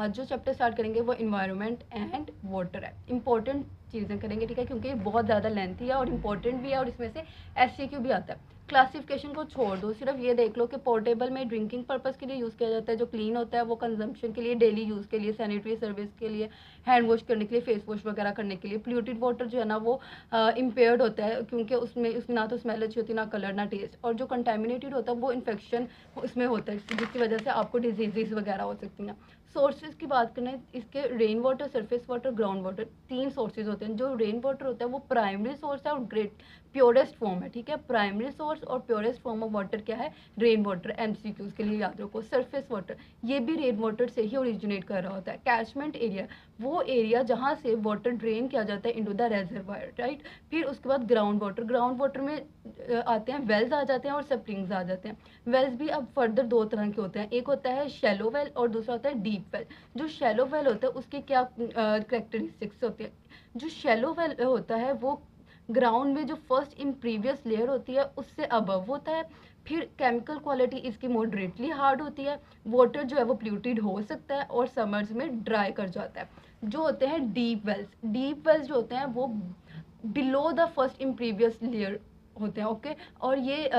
आज जो chapter start करेंगे वो इन्वायरमेंट एंड वाटर है। इंपॉर्टेंट चीज़ें करेंगे, ठीक है, क्योंकि ये बहुत ज़्यादा लेंथी है और इम्पोर्टेंट भी है और इसमें से एससीक्यू भी आता है। क्लासिफिकेशन को छोड़ दो, सिर्फ ये देख लो कि पोर्टेबल में ड्रिंकिंग पर्पस के लिए यूज़ किया जाता है, जो क्लीन होता है वो कंजम्पशन के लिए, डेली यूज़ के लिए, सैनिटरी सर्विस के लिए, हैंड वॉश करने के लिए, फेस वॉश वगैरह करने के लिए। पोल्यूटेड वाटर जो है ना वो इम्पेयर्ड होता है, क्योंकि उसमें ना तो स्मेल अच्छी होती, ना कलर, ना टेस्ट। और जो कंटेमिनेटेड होता है वो इन्फेक्शन उसमें होता है, जिसकी वजह से आपको डिजीज़ वगैरह हो सकती हैं। सोर्सेज की बात करें इसके, rain water, surface water, ground water, 3 sources होते हैं। जो रेन वाटर होता है वो प्राइमरी सोर्स है और ग्रेट प्योरेस्ट फॉर्म है, ठीक है। प्राइमरी सोर्स और प्योरेस्ट फॉर्म ऑफ वाटर क्या है? Rain water. एमसीक्यूज के लिए याद रखो। सरफेस वाटर, ये भी रेन वाटर से ही ओरिजिनेट कर रहा होता है। कैचमेंट एरिया, वो एरिया जहाँ से वाटर ड्रेन किया जाता है इनटू द रेजरवायर, राइट। फिर उसके बाद ग्राउंड वाटर। ग्राउंड वाटर में आते हैं वेल्स आ जाते हैं और स्प्रिंग्स आ जाते हैं। वेल्स भी अब फर्दर 2 तरह के होते हैं, एक होता है शैलो वेल और दूसरा होता है डीप वेल। जो शैलो वेल होता है उसकी क्या करेक्टरिस्टिक्स होती है? जो शैलो वेल होता है वो ग्राउंड में जो फर्स्ट इन प्रीवियस लेयर होती है उससे अबव होता है। फिर केमिकल क्वालिटी इसकी मॉडरेटली हार्ड होती है। वाटर जो है वो प्ल्यूटेड हो सकता है और समर्स में ड्राई कर जाता है। जो होते हैं डीप वेल्स, डीप वेल्स जो होते हैं वो below the first in previous layer होते हैं, ओके। और ये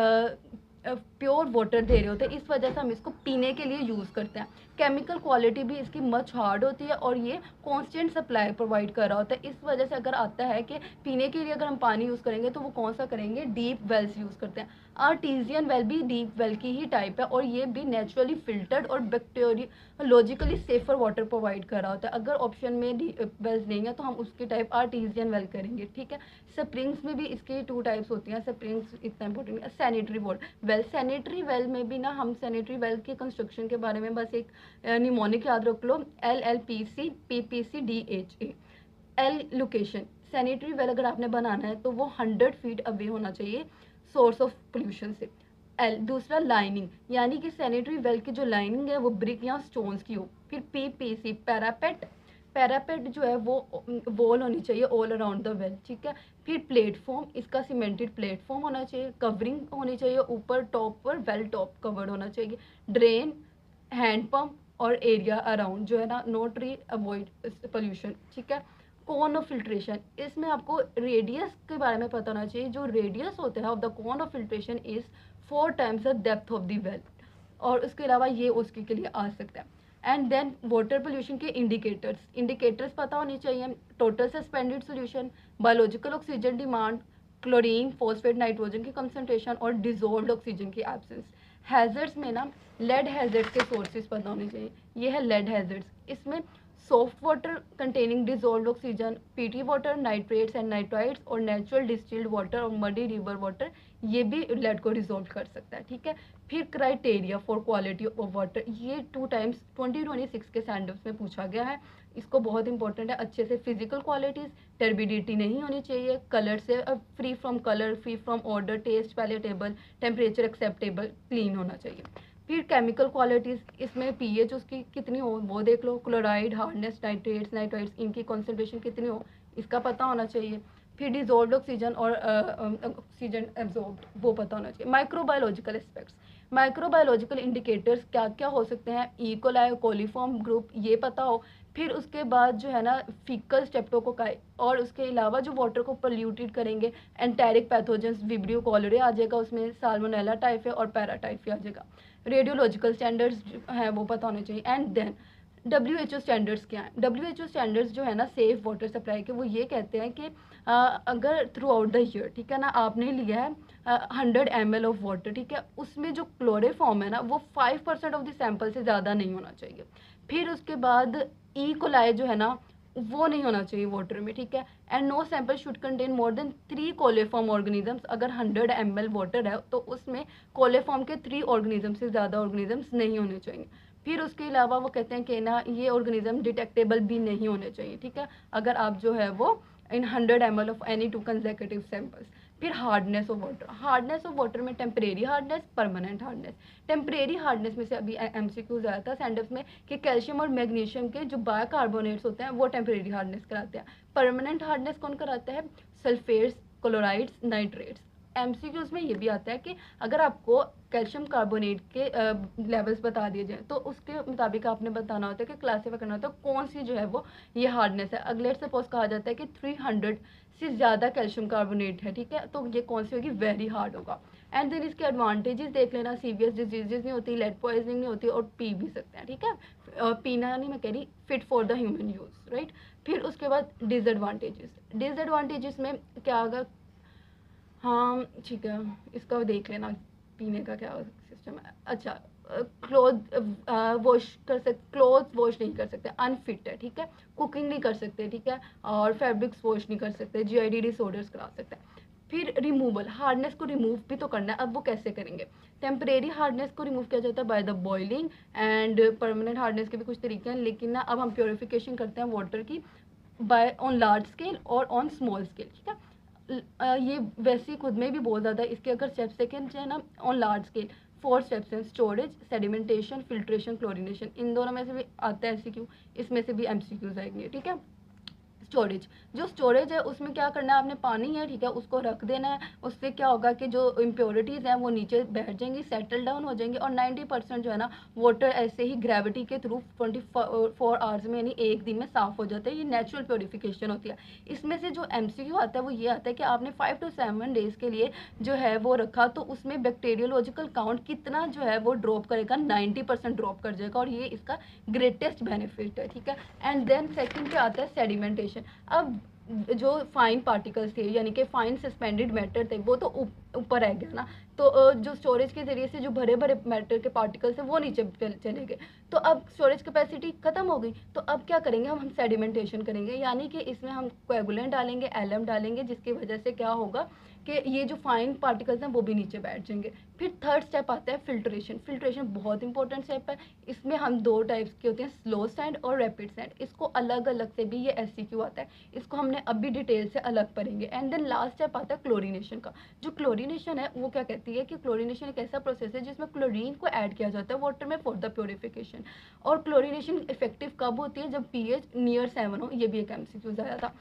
प्योर वाटर दे रहे होते हैं, इस वजह से हम इसको पीने के लिए यूज़ करते हैं। केमिकल क्वालिटी भी इसकी मच हार्ड होती है और ये कांस्टेंट सप्लाई प्रोवाइड कर रहा होता है। इस वजह से अगर आता है कि पीने के लिए अगर हम पानी यूज़ करेंगे तो वो कौन सा करेंगे? डीप वेल्स यूज़ करते हैं। आर्टिजियन वेल भी डीप वेल की ही टाइप है और ये भी नेचुरली फिल्टर्ड और बैक्टीरियोलॉजिकली सेफर वाटर प्रोवाइड कर रहा होता है। अगर ऑप्शन में वेल्स नहीं है तो हम उसकी टाइप आर्टिजियन वेल करेंगे, ठीक है। स्प्रिंग्स में भी इसकी 2 टाइप्स होती हैं। स्प्रिंग्स इतना इंपॉर्टेंट है। Sanitary water well, sanitary well में भी ना हम सैनिटरी वेल के कंस्ट्रक्शन के बारे में बस एक निमोनिक याद रख लो, LLPC PPC DHA। L location, sanitary well अगर आपने बनाना है तो वो 100 फीट अवे होना चाहिए सोर्स ऑफ पोल्यूशन से। एल दूसरा लाइनिंग, यानी कि सैनिटरी वेल की जो लाइनिंग है वो ब्रिक या स्टोन्स की हो। फिर PPC पैरापेट, पैरापेट जो है वो वॉल होनी चाहिए ऑल अराउंड द वेल, ठीक है। फिर प्लेटफॉर्म, इसका सीमेंटेड प्लेटफॉर्म होना चाहिए। कवरिंग होनी चाहिए ऊपर टॉप पर, वेल टॉप कवर्ड होना चाहिए। ड्रेन, हैंड पंप और एरिया अराउंड जो है ना, नो ट्री, अवॉइड पोल्यूशन, ठीक है। कोन ऑफ फिल्ट्रेशन, इसमें आपको रेडियस के बारे में पता होना चाहिए। जो रेडियस होता है of the cone of filtration is 4 times the depth of the well, और उसके अलावा ये उसके के लिए आ सकता है। एंड देन वाटर पोल्यूशन के इंडिकेटर्स, इंडिकेटर्स पता होनी चाहिए। Total suspended solution, biological oxygen demand, chlorine, phosphate, nitrogen की कंसंट्रेशन और डिजोल्व्ड ऑक्सीजन की एब्सेंस। हैजर्ड्स में ना लेड हैजर्ड के सोर्सेज पता होने चाहिए। ये है लेड हैजर्ड्स। इसमें soft water containing dissolved oxygen, PT water, nitrates and nitrides और नेचुरल डिस्टिल्ड वाटर और मडी रिवर वाटर, ये भी लेड को डिजोल्व कर सकता है, ठीक है। फिर criteria for quality of water, ये 2 टाइम्स 2026 के स्टैंडर्ड्स में पूछा गया है। इसको बहुत इंपॉर्टेंट है। अच्छे से फिजिकल क्वालिटीज़, टर्बिडिटी नहीं होनी चाहिए, कलर से free from colour, free from odour, taste palatable, temperature acceptable, clean होना चाहिए। फिर केमिकल क्वालिटीज़, इसमें पीएच उसकी कितनी हो वो देख लो। क्लोराइड, हार्डनेस, नाइट्रेट्स, नाइट्राइड्स, इनकी कॉन्सेंट्रेशन कितनी हो इसका पता होना चाहिए। फिर डिजोल्व्ड ऑक्सीजन और ऑक्सीजन एब्जॉर्ब्ड वो पता होना चाहिए। माइक्रोबायोलॉजिकल एस्पेक्ट्स, माइक्रोबायोलॉजिकल इंडिकेटर्स क्या क्या हो सकते हैं? इकोलाई, कोलीफॉर्म ग्रुप, ये पता हो। फिर उसके बाद जो है ना फीकल स्टेप्टोकोकाई, और उसके अलावा जो वाटर को पोल्यूटेड करेंगे एंटेरिक पैथोजेंस, विब्रियो कॉलरे आ जाएगा उसमें, साल्मोनेला टाइफे और पैराटाइफे आ जाएगा। रेडियोलॉजिकल स्टैंडर्ड्स हैं वो पता होने चाहिए। एंड देन WHO स्टैंडर्ड्स क्या हैं? WHO स्टैंडर्ड्स जो है ना सेफ वाटर सप्लाई के, वो ये कहते हैं कि अगर थ्रू आउट द ईयर, ठीक है ना, आपने लिया है 100 ml ऑफ वाटर, ठीक है, उसमें जो क्लोरोफॉर्म है ना वो 5% ऑफ द सैंपल से ज़्यादा नहीं होना चाहिए। फिर उसके बाद ई कोलाई जो है ना वो नहीं होना चाहिए वाटर में, ठीक है। And no sample should contain more than 3 coliform organisms. अगर 100 ml वाटर है तो उसमें कोलेफॉर्म के 3 ऑर्गेनिज्म से ज़्यादा ऑर्गेनिजम्स नहीं होने चाहिए। फिर उसके अलावा वो कहते हैं कि ना ये ऑर्गेनिज्म डिटेक्टेबल भी नहीं होने चाहिए, ठीक है, अगर आप जो है वो in 100 ml of any 2 consecutive samples. फिर hardness of water, hardness of water में temporary hardness, permanent hardness. Temporary hardness में से अभी MCQs आया था स्टैंडर्ड्स में कि कैल्शियम और मैग्नीशियम के जो बायकार्बोनेट्स होते हैं वो टेम्परेरी हार्डनेस कराते हैं। परमानेंट हार्डनेस कौन कराता है? Sulphates, chlorides, nitrates. एमसीक्यूज में ये भी आता है कि अगर आपको कैल्शियम कार्बोनेट के लेवल्स बता दिए जाए तो उसके मुताबिक आपने बताना होता है कि क्लासीफाई करना होता है कौन सी जो है वो ये हार्डनेस है। अगले सपोज कहा जाता है कि 300 से ज़्यादा कैल्शियम कार्बोनेट है, ठीक है, तो ये कौन सी होगी, वेरी हार्ड होगा। एंड देन इसके एडवांटेजेस देख लेना, सीवियस डिजीजेज नहीं होती, लेड पॉइजनिंग नहीं होती और पी भी सकते हैं, ठीक है, पीना नहीं मैं कह रही, fit for the human use, right. फिर उसके बाद डिसएडवांटेजेस में क्या होगा, हाँ ठीक है, इसका देख लेना पीने का क्या सिस्टम है। अच्छा, क्लोथ वॉश नहीं कर सकते, अनफिट है, ठीक है, कुकिंग नहीं कर सकते, ठीक है, और फैब्रिक्स वॉश नहीं कर सकते, जीआईडी डिसऑर्डर्स करा सकते हैं। फिर रिमूवल, हार्डनेस को रिमूव भी तो करना है, अब वो कैसे करेंगे। टेम्परेरी हार्डनेस को रिमूव किया जाता है by the boiling, and permanent hardness के भी कुछ तरीके हैं, लेकिन ना अब हम प्योरिफिकेशन करते हैं वाटर की बाय ऑन लार्ज स्केल और ऑन स्मॉल स्केल, ठीक है। ये वैसे खुद में भी बहुत ज़्यादा इसके अगर स्टेप्स देखें जाए ना, ऑन लार्ज स्केल 4 स्टेप्स हैं, स्टोरेज, सेडिमेंटेशन, फिल्ट्रेशन, क्लोरिनेशन। इन दोनों में से भी आता है एमसीक्यू, इसमें से भी एमसीक्यूज आएंगे, ठीक है। स्टोरेज, जो स्टोरेज है उसमें क्या करना है, आपने पानी है, ठीक है, उसको रख देना है। उससे क्या होगा कि जो इम्प्योरिटीज़ हैं वो नीचे बैठ जाएंगी, सेटल डाउन हो जाएंगी, और 90% जो है ना वाटर ऐसे ही ग्रेविटी के थ्रू 24 आवर्स में यानी एक दिन में साफ़ हो जाता है। ये नेचुरल प्योरीफिकेशन होती है। इसमें से जो एमसीक्यू आता है वो ये आता है कि आपने 5 to 7 डेज़ के लिए जो है वो रखा, तो उसमें बैक्टीरियोलॉजिकल काउंट कितना जो है वो ड्रॉप करेगा, 90% ड्रॉप कर जाएगा, और ये इसका ग्रेटेस्ट बेनिफिट है, ठीक है। एंड देन सेकंड पे आता है सेडिमेंटेशन। अब जो फाइन पार्टिकल्स थे यानी कि फाइन सस्पेंडेड मैटर थे वो तो ऊपर रह गया ना, तो जो स्टोरेज के जरिए से जो भरे भरे मैटर के पार्टिकल्स हैं वो नीचे चले गए, तो अब स्टोरेज कैपेसिटी खत्म हो गई। तो अब क्या करेंगे, हम सेडिमेंटेशन करेंगे, यानी कि इसमें हम कोएगुलेंट डालेंगे, एलएम डालेंगे, जिसकी वजह से क्या होगा कि ये जो फाइन पार्टिकल्स हैं वो भी नीचे बैठ जाएंगे। फिर थर्ड स्टेप आता है फिल्ट्रेशन। फिल्ट्रेशन बहुत इंपॉर्टेंट स्टेप है। इसमें हम 2 टाइप्स के होते हैं, स्लो सैंड और रैपिड सैंड। इसको अलग अलग से भी ये एससीक्यू आता है, इसको हमने अभी डिटेल से अलग पढ़ेंगे। एंड देन लास्ट स्टेप आता है क्लोरीनेशन का। जो क्लोरीनेशन है वो क्या कहती है कि क्लोरीनेशन एक ऐसा प्रोसेस है जिसमें क्लोरीन को ऐड किया जाता है वाटर में फॉर द प्योरिफिकेशन। और क्लोरीनेशन इफेक्टिव कब होती है, जब पीएच नियर 7 हो। ये भी एक एमसीक्यू आया था।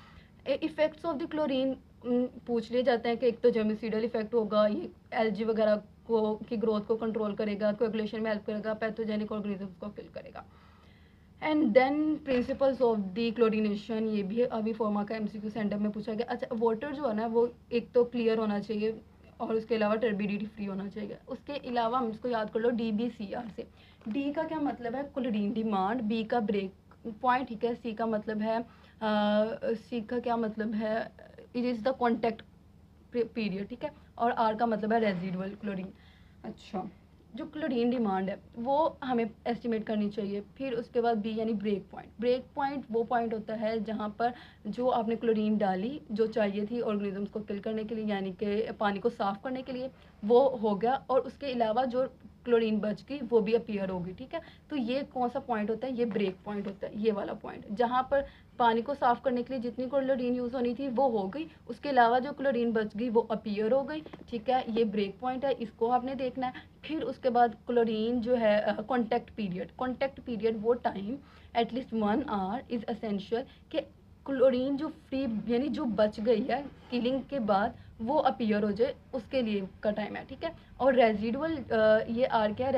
इफेक्ट्स ऑफ द क्लोरीन पूछ लिए जाते हैं कि एक तो जर्मिसीडल इफेक्ट होगा, ये एलजी वगैरह को की ग्रोथ को कंट्रोल करेगा, कोएगुलेशन में हेल्प करेगा, पैथोजेनिक ऑर्गेनिजम्स को किल करेगा। And then principles of the chlorination, ये भी अभी फॉर्मा का एमसीक्यू सेंटर में पूछा गया। अच्छा, वाटर जो है ना वो एक तो क्लियर होना चाहिए और उसके अलावा टर्बिडिटी फ्री होना चाहिए। उसके अलावा हम इसको याद कर लो DBCR से। डी का क्या मतलब है, क्लोरीन डिमांड, बी का ब्रेक पॉइंट, ठीक है, सी का मतलब है सी का क्या मतलब है, it is the contact period, ठीक है, और आर का मतलब है रेजिडुअल क्लोरीन। अच्छा, जो क्लोरीन डिमांड है वो हमें एस्टिमेट करनी चाहिए। फिर उसके बाद बी यानी ब्रेक पॉइंट। ब्रेक पॉइंट वो पॉइंट होता है जहाँ पर जो आपने क्लोरीन डाली जो चाहिए थी ऑर्गेनिजम्स को किल करने के लिए, यानी कि पानी को साफ़ करने के लिए, वो हो गया, और उसके अलावा जो क्लोरीन बच गई वो भी अपीयर होगी, ठीक है। तो ये कौन सा पॉइंट होता है, ये ब्रेक पॉइंट होता है, ये वाला पॉइंट, जहाँ पर पानी को साफ़ करने के लिए जितनी क्लोरीन यूज़ होनी थी वो हो गई, उसके अलावा जो क्लोरीन बच गई वो अपीयर हो गई, ठीक है। ये ब्रेक पॉइंट है, इसको आपने देखना है। फिर उसके बाद क्लोरीन जो है कॉन्टैक्ट पीरियड। कॉन्टैक्ट पीरियड वो time at least 1 our is essential कि क्लोरीन जो फ्री यानी जो बच गई है किलिंग के बाद वो अपीयर हो जाए, उसके लिए का टाइम है, ठीक है। और रेजिडुअल, ये आर क्या है,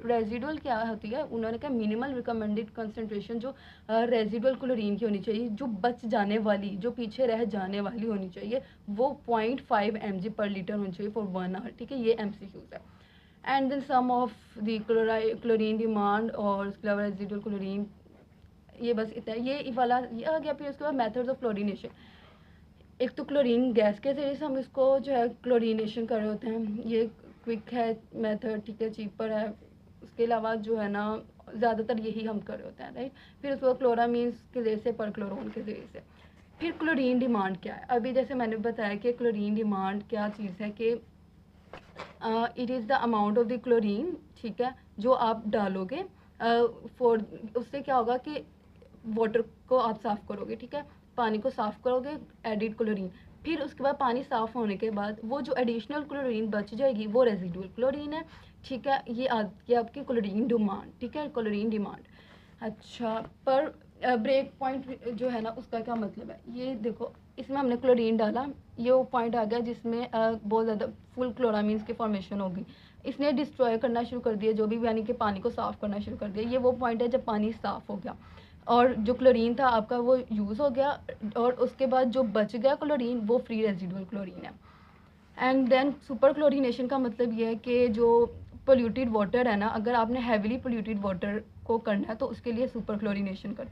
रेजिडुअल क्या होती है, उन्होंने कहा मिनिमल रिकमेंडेड कंसंट्रेशन जो रेजिडुअल क्लोरीन की होनी चाहिए, जो बच जाने वाली, जो पीछे रह जाने वाली होनी चाहिए, वो 0.5 mg पर लीटर होनी चाहिए फॉर 1 आवर, ठीक है। ये एमसीक्यूज है। And then some of the chlorine demand और उसके अलावा रेजिडुअल क्लोरीन, ये बस इतना, ये वाला ये आ गया। फिर उसके बाद मेथड्स ऑफ क्लोरीनेशन। एक तो क्लोरीन गैस के जरिए से हम इसको जो है क्लोरीनेशन कर रहे होते हैं, ये क्विक है मेथड, ठीक है, चीपर है। उसके अलावा जो है ना ज़्यादातर यही हम कर रहे होते हैं, राइट। फिर उसको क्लोरामीन्स के जरिए से, परक्लोरोन के जरिए से। फिर क्लोरीन डिमांड क्या है, अभी जैसे मैंने बताया कि क्लोरीन डिमांड क्या चीज़ है कि it is the amount of the chlorine, ठीक है, जो आप डालोगे फॉर, उससे क्या होगा कि वाटर को आप साफ़ करोगे, ठीक है, पानी को साफ़ करोगे, एडिड क्लोरीन। फिर उसके बाद पानी साफ़ होने के बाद वो जो एडिशनल क्लोरीन बच जाएगी वो रेजिडुअल क्लोरीन है, ठीक है। ये आपकी क्लोरीन डिमांड, ठीक है, क्लोरीन डिमांड। अच्छा, पर ब्रेक पॉइंट जो है ना उसका क्या मतलब है, ये देखो इसमें हमने क्लोरीन डाला, ये वो पॉइंट आ गया जिसमें बहुत ज़्यादा फुल क्लोरामीन्स की फॉर्मेशन होगी, इसने डिस्ट्रॉय करना शुरू कर दिया जो भी, यानी कि पानी को साफ़ करना शुरू कर दिया। ये वो पॉइंट है जब पानी साफ़ हो गया और जो क्लोरीन था आपका वो यूज़ हो गया, और उसके बाद जो बच गया क्लोरीन वो फ्री रेजिडुअल क्लोरीन है। एंड देन सुपर क्लोरीनेशन का मतलब ये है कि जो पोल्यूटेड वाटर है ना, अगर आपने हैविली पोल्यूटेड वाटर को करना है तो उसके लिए सुपर क्लोरीनेशन कर